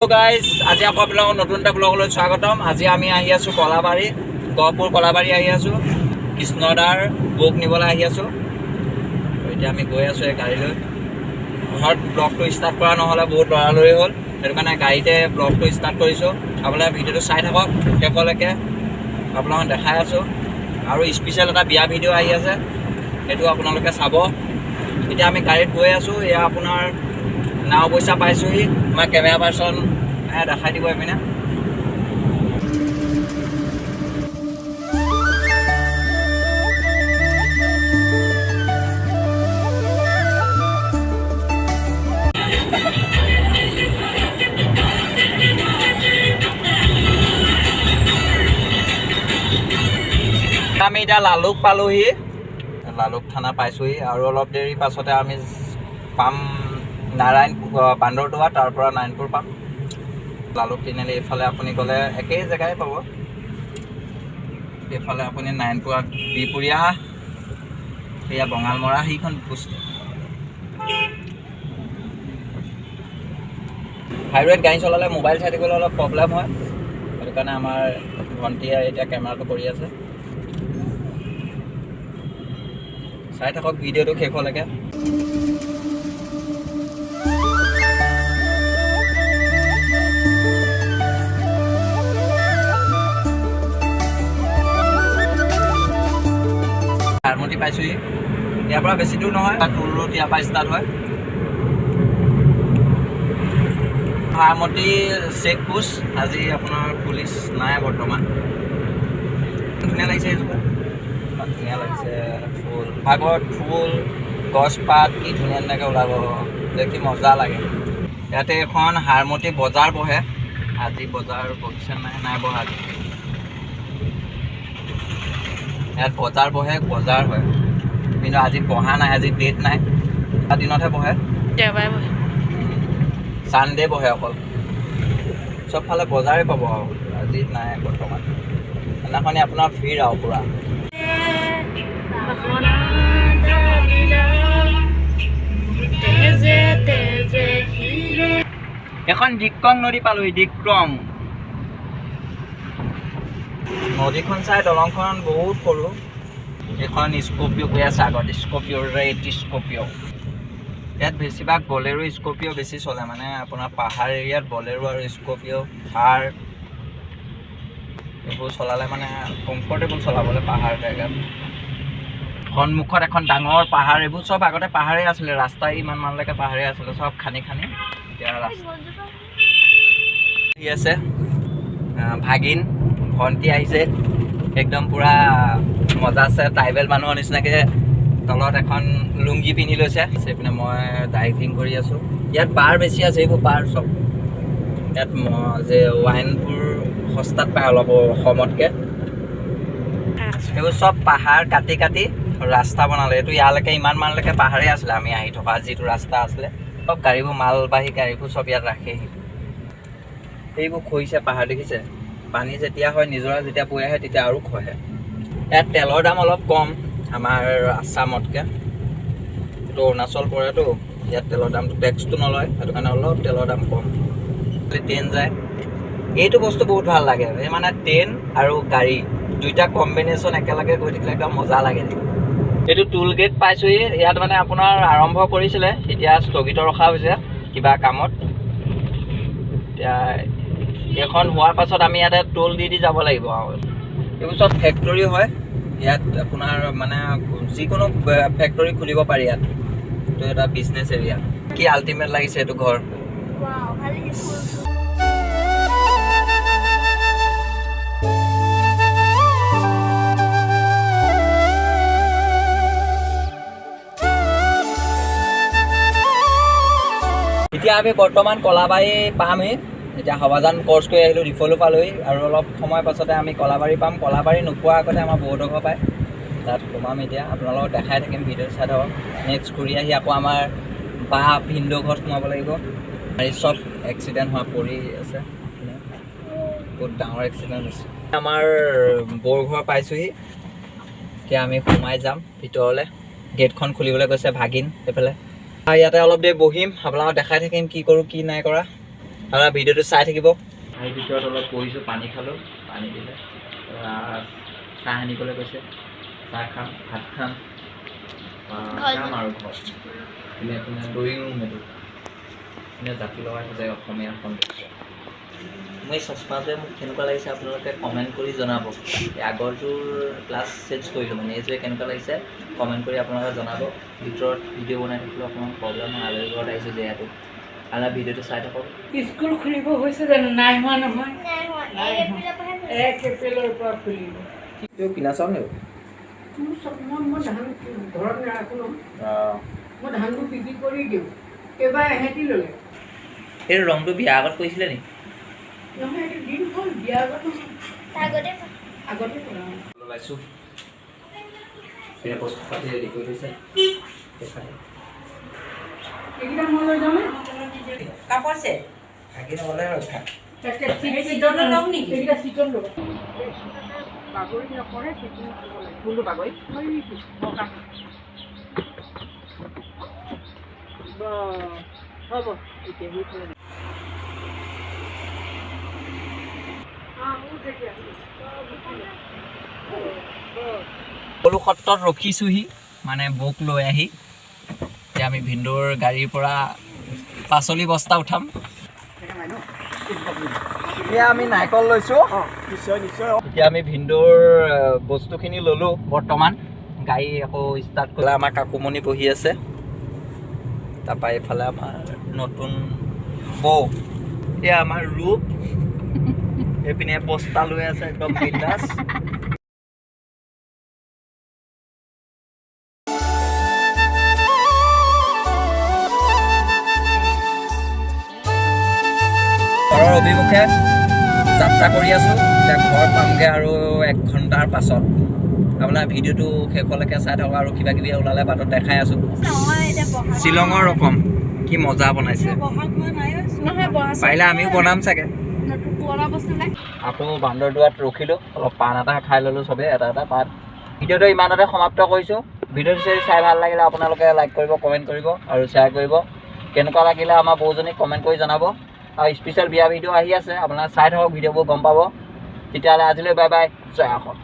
Hello guys, আজি আকৌ আপোনালোকক নতুন এটা ব্লগলৈ স্বাগতম। আজি আমি আহি আছো কলাবাৰী, গহপুৰ কলাবাৰী আহি আছো। কৃষ্ণদাৰ বৌক নিবলৈ আহি আছো। এতিয়া আমি গৈ আছো এই গাড়ী লৈ। ঘৰত ব্লগটো ষ্টাৰ্ট কৰা নহ'লে বহুত লৰালৰি হ'ল, সেইটো কাৰণে গাড়ীতে ব্লগটো ষ্টাৰ্ট কৰিছোঁ। আপোনালোকে ভিডিঅ'টো চাই থাকক শেষলৈকে, আপোনালোকক দেখাই আছো। আৰু স্পেচিয়েল এটা বিয়া ভিডিঅ' আহি আছে, সেইটো আপোনালোকে চাব। এতিয়া আমি গাড়ীত গৈ আছো। এয়া আপোনাৰ নাও পইচা পাইছোহি। মই কেমেৰা পাৰ্চন দেখাই দিব এপিনে। আমি এতিয়া লালুক পালোহি, লালুক থানা পাইছোহি। আৰু অলপ দেৰি পাছতে আমি পাম নাৰায়ণপুৰ, বান্দৰদোৱা, তাৰ পৰা নাৰায়ণপুৰ পাম। লালুক তিনিআলি এইফালে আপুনি গ'লে একেই জেগাই পাব। এইফালে আপুনি নাৰায়ণপুৰ বিহপুৰীয়া, এয়া বঙালমৰা, সেইখন বস্তু। হাইৱেত গাড়ী চলালে মোবাইল চাই থাকিবলৈ অলপ প্ৰব্লেম হয়, সেইটো কাৰণে আমাৰ ভণ্টিয়ে এতিয়া কেমেৰাটো কৰি আছে। চাই থাকক ভিডিঅ'টো শেষলৈকে। হাৰমতি পাইছোহি। ইয়াৰ পৰা বেছি দূৰ নহয়, টুল ৰোড ইয়াৰ পৰা ষ্টাৰ্ট হয়। হাৰমতি চেক পোষ্ট, আজি আপোনাৰ পুলিচ নাই বৰ্তমান। ধুনীয়া লাগিছে এইজোপা, ধুনীয়া লাগিছে। ফুল আগত ফুল গছপাত কি ধুনীয়া ধুনীয়াকৈ ওলাব, দেখি মজা লাগে। ইয়াতে এখন হাৰমতি বজাৰ বহে। আজি বজাৰ বহিছে নাই বহা। ইয়াত বজাৰ বহে, বজাৰ হয়, কিন্তু আজি বহা নাই, আজি ডেট নাই। দিনতহে বহে, দেওবাৰে বহে, ছানডে বহে অকল। চবফালে বজাৰে পাব আৰু আজি নাই বৰ্তমান। সেইদিনাখনি আপোনাৰ ভিৰ আৰু পূৰা। এখন ডিক্ৰং নদী পালোহি, ডিক্ৰং নদীখন চাই দলংখন বহুত সৰু। এখন স্কৰ্পিঅ' গৈ আছে আগত, স্কৰ্পিঅ' ৰেড স্কৰ্পিঅ'। ইয়াত বেছিভাগ বলেৰো স্কৰ্পিঅ' বেছি চলে, মানে আপোনাৰ পাহাৰ এৰিয়াত বলেৰো আৰু স্কৰ্পিঅ' থাৰ এইবোৰ চলালে মানে কমফৰ্টেবল চলাবলৈ পাহাৰ জেগাত। সন্মুখত এখন ডাঙৰ পাহাৰ, এইবোৰ চব আগতে পাহাৰেই আছিলে, ৰাস্তা ইমান মানলৈকে পাহাৰেই আছিলে, চব খান্দি এতিয়া ৰাস্তা আছে। ভাগিন ভণ্টি আহিছে, একদম পূৰা মজা আছে। ট্ৰাইবেল মানুহৰ নিচিনাকৈ তলত এখন লুংগি পিন্ধি লৈছে। সেইপিনে মই ড্ৰাইভিং কৰি আছোঁ। ইয়াত বাৰ বেছি আছে, এইবোৰ বাৰ চব। ইয়াত যে ৱাইনবোৰ সস্তাত পায় অলপ অসমতকৈ। সেইবোৰ চব পাহাৰ কাটি কাটি ৰাস্তা বনালে। এইটো ইয়ালৈকে ইমান মানলৈকে পাহাৰেই আছিলে, আমি আহি থকা যিটো ৰাস্তা আছিলে। চব গাড়ীবোৰ মালবাহী গাড়ীবোৰ চব ইয়াত ৰাখেহি। সেইবোৰ খহিছে পাহাৰ, দেখিছে? পানী যেতিয়া হয়, নিজৰা যেতিয়া বৈ আহে তেতিয়া আৰু খহে। ইয়াত তেলৰ দাম অলপ কম আমাৰ আছামতকৈ। এইটো অৰুণাচল পৰেতো, ইয়াত তেলৰ দামটো টেক্সটো নলয়, সেইটো কাৰণে অলপ তেলৰ দাম কম। ট্ৰেইন যায়, এইটো বস্তু বহুত ভাল লাগে। এই মানে ট্ৰেইন আৰু গাড়ী দুইটা কম্বিনেশ্যন একেলগে গৈ থাকিলে একদম মজা লাগে। এইটো টুল গেট পাইছোহি। ইয়াত মানে আপোনাৰ আৰম্ভ কৰিছিলে, এতিয়া স্থগিত ৰখা হৈছে কিবা কামত। এতিয়া এইখন হোৱাৰ পাছত আমি ইয়াতে টোল দি যাব লাগিব। আৰু এইবোৰ চব ফেক্টৰী হয় ইয়াত, আপোনাৰ মানে যিকোনো ফেক্টৰী খুলিব পাৰি ইয়াত। এইটো এটা বিজনেছ এৰিয়া। কি আল্টিমেট লাগিছে এইটো ঘৰ। এতিয়া আমি বৰ্তমান কলাবাৰী পামহি। এতিয়া হাৱাজান ক্ৰছ কৰি আহিলোঁ, ৰিফলো পালোহি, আৰু অলপ সময় পাছতে আমি কলাবাৰী পাম। কলাবাৰী নোপোৱাৰ আগতে আমাৰ বৌহঁতৰ ঘৰ পায়, তাত সোমাম। এতিয়া আপোনালোকক দেখাই থাকিম, ভিডিঅ' চাই থাকক। নেক্সট ঘূৰি আহি আকৌ আমাৰ বা ভিনদেউ ঘৰত সোমাব লাগিব। গাড়ী চব এক্সিডেণ্ট হোৱা পৰি আছে, বহুত ডাঙৰ এক্সিডেণ্ট হৈছে। আমাৰ বৌৰ ঘৰ পাইছোঁহি। এতিয়া আমি সোমাই যাম ভিতৰলৈ। গেটখন খুলিবলৈ গৈছে ভাগিন এইফালে। ইয়াতে অলপ দেৰি বহিম, আপোনালোকক দেখাই থাকিম কি কৰোঁ কি নাই কৰা। আপোনাৰ ভিডিঅ'টো চাই থাকিব। এই ভিতৰত অলপ বহিছোঁ, পানী খালোঁ, পানী দিলে চাহ আনিবলৈ কৈছে, চাহ খাম, ভাত খাম, যাম আৰু ঘৰত। আপোনাৰ ড্ৰয়িং ৰুম এইটো জাপি লগাই যায় অসমীয়া সৌন্দৰ্য। মই চশমাটোৱে মোক কেনেকুৱা লাগিছে আপোনালোকে কমেণ্ট কৰি জনাব। আগৰটোৰ ক্লাছ চেঞ্জ কৰিলোঁ, মানে এইটোৱে কেনেকুৱা লাগিছে কমেণ্ট কৰি আপোনালোকে জনাব। ভিতৰত ভিডিঅ' বনাই থাকিলেও অকণমান প্ৰব্লেম হয়, আলহী ঘৰত আহিছোঁ যিহেতু। আপোনাৰ ভিডিঅ'টো চাই থাকক। স্কুল খুলিব হৈছে জানো? নাই হোৱা নহয়, 1 এপ্ৰিলৰ পৰা খুলিব। কিনা চাওঁ নে মই ধান ঘৰত নাৰাখোঁ নহয়, মই ধানবোৰ বিক্ৰী কৰি দিওঁ। এইবাৰ এহেঁতি ল'লে এই ৰংটো বিয়া আগত কৰিছিলে নেকি? নহয়, এইটো দিন হ'ল, বিয়া আগত আগতে কৰা। ওলাইছোঁ বস্তু পাতি ৰেডি কৰি থৈছে, এইকেইটা মই লৈ যাওঁ। কাপোৰ চেট থাকি নহ'লে ৰক্ষা। চিটত ল'ম নেকি? এইকেইটা চিটত ল'ব। বাগৰি নপৰে, সেইটো কোনটো বাগৰি? হ'ব এতিয়া সকলো সত্ৰত ৰখিছোঁহি, মানে বৌক লৈ আহি। এতিয়া আমি ভিনদৌৰ গাড়ীৰ পৰা পাচলি বস্তা উঠাম। এতিয়া আমি নাৰিকল লৈছোঁ, এতিয়া আমি ভিনদৌৰ বস্তুখিনি ল'লোঁ। বৰ্তমান গাড়ী আকৌ ষ্টাৰ্ট কৰিলে আমাৰ কাকুমণি বহি আছে, তাৰপৰা এইফালে আমাৰ নতুন বৌ, এয়া আমাৰ ৰূপ, এইপিনে বস্তা লৈ আছে একদম বিন্দাছ। ঘৰৰ অভিমুখে যাত্ৰা কৰি আছোঁ। এতিয়া ঘৰ পামগৈ আৰু 1 ঘণ্টাৰ পাছত। আপোনাৰ ভিডিঅ'টো শেষলৈকে চাই থাকক, আৰু কিবা কিবি ওলালে বাটত দেখাই আছোঁ। শ্বিলঙৰ ৰকম কি মজা বনাইছে, পাৰিলে আমিও বনাম চাগে। আকৌ বান্দৰদোৱাত ৰখিলোঁ, অলপ পাণ এটা খাই ল'লোঁ চবেই, এটা পাণ। ভিডিঅ'টো ইমানতে সমাপ্ত কৰিছোঁ। ভিডিঅ'টো চাই ভাল লাগিলে আপোনালোকে লাইক কৰিব, কমেণ্ট কৰিব আৰু শ্বেয়াৰ কৰিব। কেনেকুৱা লাগিলে আমাৰ বৌজনীক কমেণ্ট কৰি জনাব। আৰু স্পেচিয়েল বিয়া ভিডিঅ' আহি আছে, আপোনালোকে চাই থাকক, ভিডিঅ'বোৰ গম পাব। তেতিয়াহ'লে আজিলৈ বাই বাই, জয় অসম।